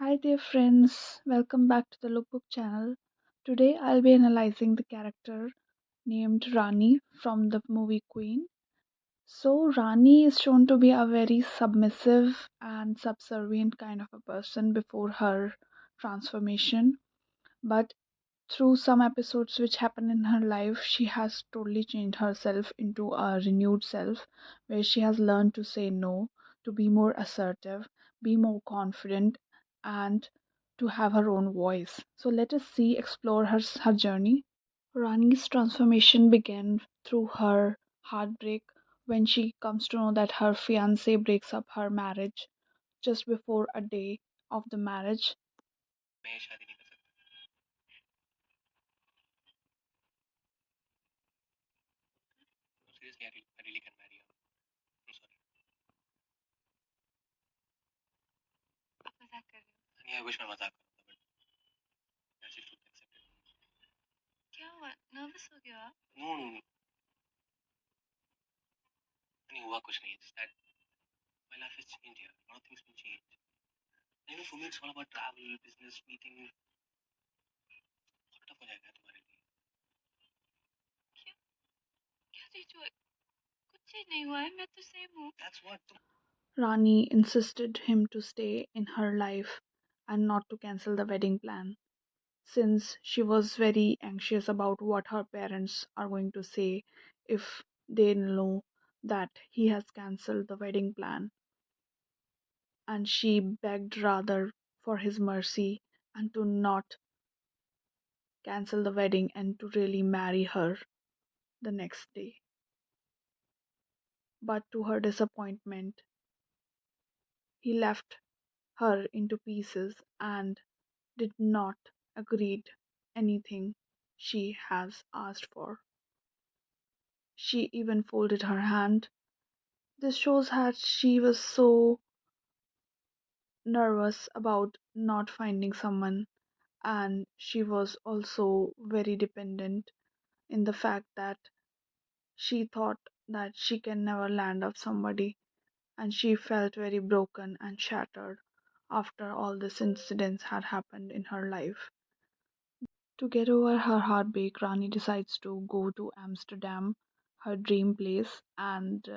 Hi there, friends. Welcome back to the Lookbook channel. Today I'll be analyzing the character named Rani from the movie Queen. So, Rani is shown to be a very submissive and subservient kind of a person before her transformation. But through some episodes which happen in her life, she has totally changed herself into a renewed self where she has learned to say no, to be more assertive, be more confident, and to have her own voice. So let us see, explore her journey. Rani's transformation began through her heartbreak when she comes to know that her fiance breaks up her marriage just before a day of the marriage. Rani insisted him to stay in her life and not to cancel the wedding plan, since she was very anxious about what her parents are going to say if they know that he has cancelled the wedding plan. And she begged rather for his mercy and to not cancel the wedding and to really marry her the next day. But to her disappointment, he left her into pieces and did not agree anything she has asked for. She even folded her hand. This shows that she was so nervous about not finding someone, and she was also very dependent in the fact that she thought that she can never land up somebody, and she felt very broken and shattered after all these incidents had happened in her life. To get over her heartbreak, Rani decides to go to Amsterdam, her dream place, and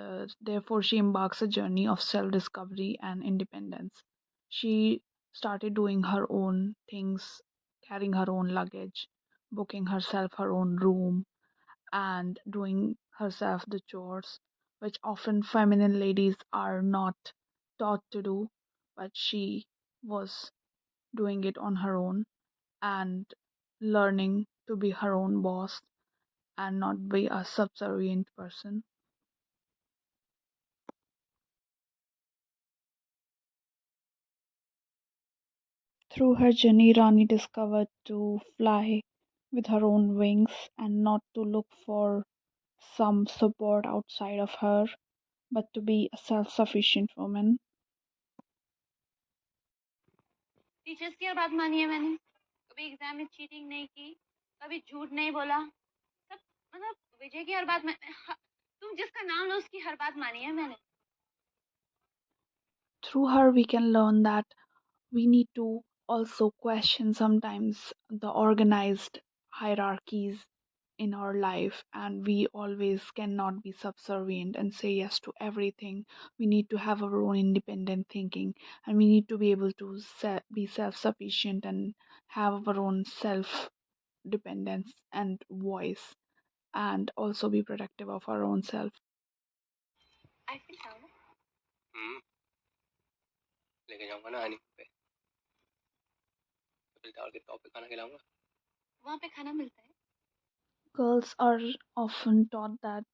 therefore she embarks a journey of self discovery and independence. She started doing her own things, carrying her own luggage, booking herself her own room, and doing herself the chores, which often feminine ladies are not taught to do, but she was doing it on her own and learning to be her own boss and not be a subservient person. Through her journey, Rani discovered to fly with her own wings and not to look for some support outside of her, but to be a self sufficient woman. Teachers की हर बात मानी है मैंने, कभी exam में cheating नहीं की, कभी झूठ नहीं बोला, सब मतलब विजय की हर बात मैं तुम जिसका नाम लो उसकी हर बात मानी है मैंने. Through her, we can learn that we need to also question sometimes the organized hierarchies in our life, and we always cannot be subservient and say yes to everything. We need to have our own independent thinking, and we need to be able to be self sufficient and have our own self dependence and voice, and also be protective of our own self. Girls are often taught that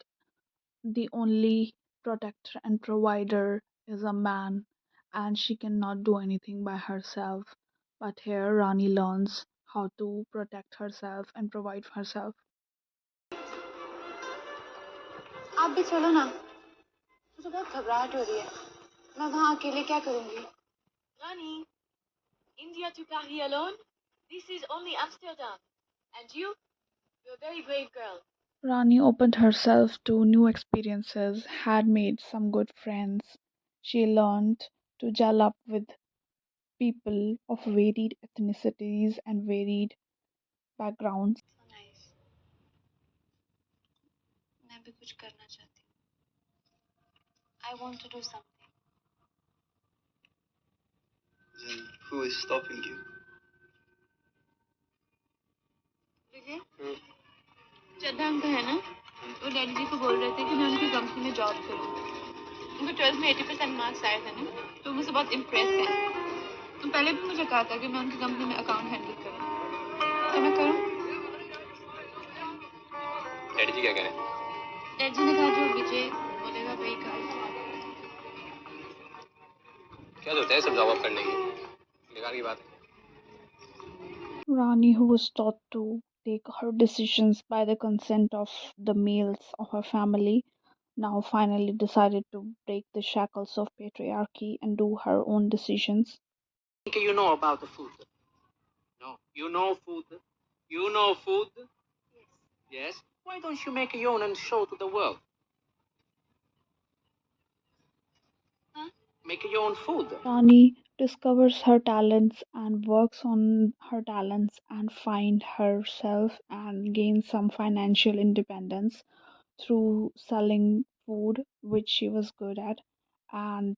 the only protector and provider is a man, and she cannot do anything by herself. But here Rani learns how to protect herself and provide for herself. आप भी चलो ना, मुझे बहुत घबराहट हो रही है, मैं वहाँ अकेले क्या करूँगी? Rani, India to Paris alone? This is only Amsterdam. And you're a very brave girl. Rani opened herself to new experiences, had made some good friends. She learned to gel up with people of varied ethnicities and varied backgrounds. So nice. मैं भी कुछ करना चाहती हूँ. I want to do something. Then who is stopping you? Vijay Chadha uncle है ना, वो daddy जी को बोल रहे थे कि मैं उनकी कंपनी में जॉब करूँ. उनको 12th में 80% मार्क्स आए थे ना, तो मुझसे बहुत इम्प्रेस है. तो पहले भी मुझे कहा था कि मैं उनकी कंपनी में अकाउंट हैंडल करूँ, तो मैं करूँ. डैडी जी क्या कह रहे हैं? डैडी जी ने कहा जो विजय बोलेगा वही कहा. क्या जरूरत है सब जॉब ऑफ करने की, बेकार की बात है. Rani, who was taught to take her decisions by the consent of the males of her family, now finally decided to break the shackles of patriarchy and do her own decisions. You know about the food. No, you know food. You know food. Yes. Why don't you make your own and show to the world? Huh? Make your own food. Rani discovers her talents and works on her talents and find herself and gain some financial independence through selling food, which she was good at, and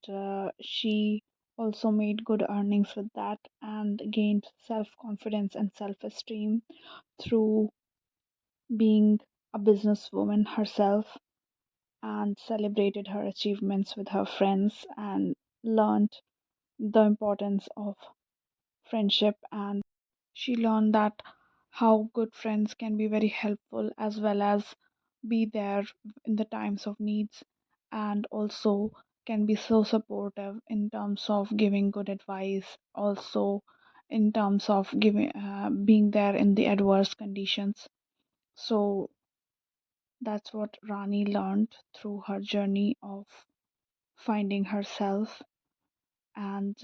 she also made good earnings with that and gained self confidence and self esteem through being a businesswoman herself and celebrated her achievements with her friends and learned the importance of friendship, and she learned that how good friends can be very helpful as well as be there in the times of needs, and also can be so supportive in terms of giving good advice, also in terms of giving being there in the adverse conditions. So that's what Rani learned through her journey of finding herself, and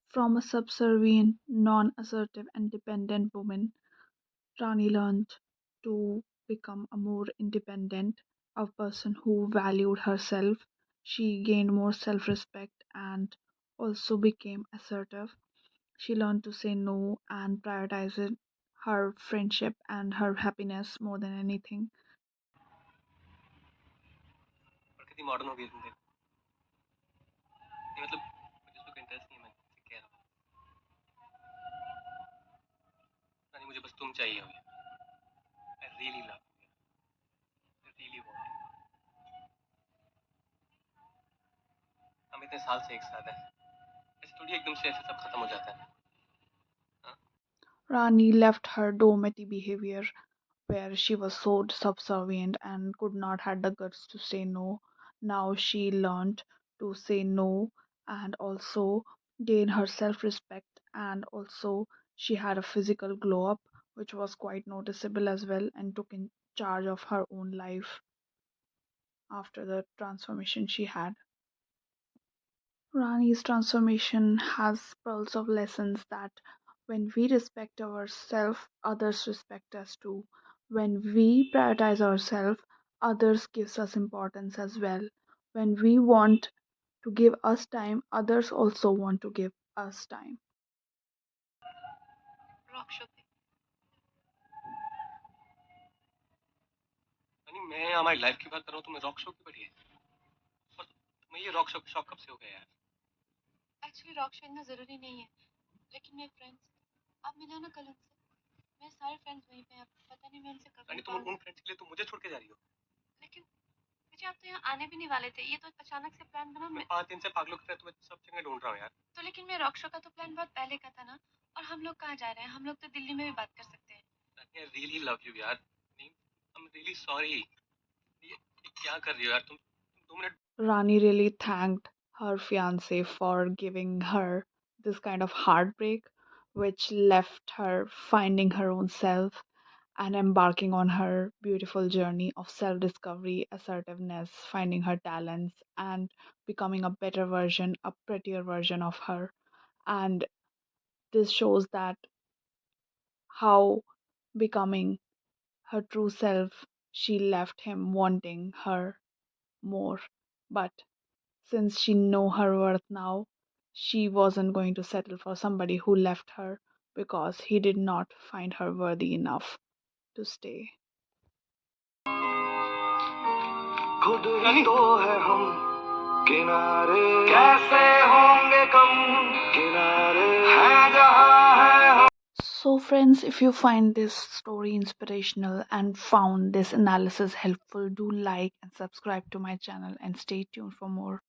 from a subservient, non assertive, and dependent woman, Rani learned to become a more independent, a person who valued herself. She gained more self respect and also became assertive. She learned to say no and prioritized her friendship and her happiness more than anything. और कितनी modern हो गई तुम देख. ये मतलब मुझे इसमें कोई इंटरेस्ट नहीं है, मैं कह रहा हूँ. नहीं, मुझे बस तुम चाहिए हो. I really love you. I really want you. हम इतने साल से एक साथ हैं. ऐसे थोड़ी एकदम से ऐसे सब खत्म हो जाता है. हाँ? Rani left her domestic behavior where she was so subservient and could not had the guts to say no. Now she learned to say no and also gain her self-respect, and also she had a physical glow up which was quite noticeable as well, and took in charge of her own life after the transformation she had. Rani's transformation has pearls of lessons that when we respect ourselves, others respect us too. When we prioritize ourselves, others gives us importance as well. When we want to give us time, others also want to give us time. Rock show पे. नहीं, मैं हमारी life की बात कर रहा हूँ, तुम्हें रॉक शो की पड़ी है. और तुम्हें ये रॉक शो का शौक कब से हो गया यार? एक्चुअली रॉक शो इतना जरूरी नहीं है, लेकिन मेरे फ्रेंड्स, आप मिलो ना कल उनसे. मेरे सारे फ्रेंड्स वहीं पे हैं, पता नहीं मैं उनसे कब. यानी तुम उन फ्रेंड्स के लिए तुम मुझे छोड़ के जा रही हो? लेकिन मुझे आप तो यहाँ आने भी नहीं वाले थे, ये तो अचानक से प्लान बना. मैं 5 दिन से पागलों की तरह तुम्हें सब जगह ढूंढ रहा हूँ यार. तो लेकिन मेरे रॉक शो का तो प्लान बहुत पहले का था ना. और हम लोग कहाँ जा रहे हैं? हम लोग तो दिल्ली में भी बात कर सकते हैं. आई रियली लव यू यार. I am really sorry. ये क्या कर रही हो यार तुम? 2 minute. Rani really thanked her fiance for giving her this kind of heartbreak, which left her finding her own self and embarking on her beautiful journey of self discovery, assertiveness, finding her talents, and becoming a better version, a prettier version of her. And this shows that how becoming her true self, she left him wanting her more. But since she know her worth now, she wasn't going to settle for somebody who left her because he did not find her worthy enough to stay. खुद ही तो है हम किनारे कैसे होंगे कम किनारे हैं जहां है हम. So, friends, if you find this story inspirational and found this analysis helpful, do like and subscribe to my channel and stay tuned for more.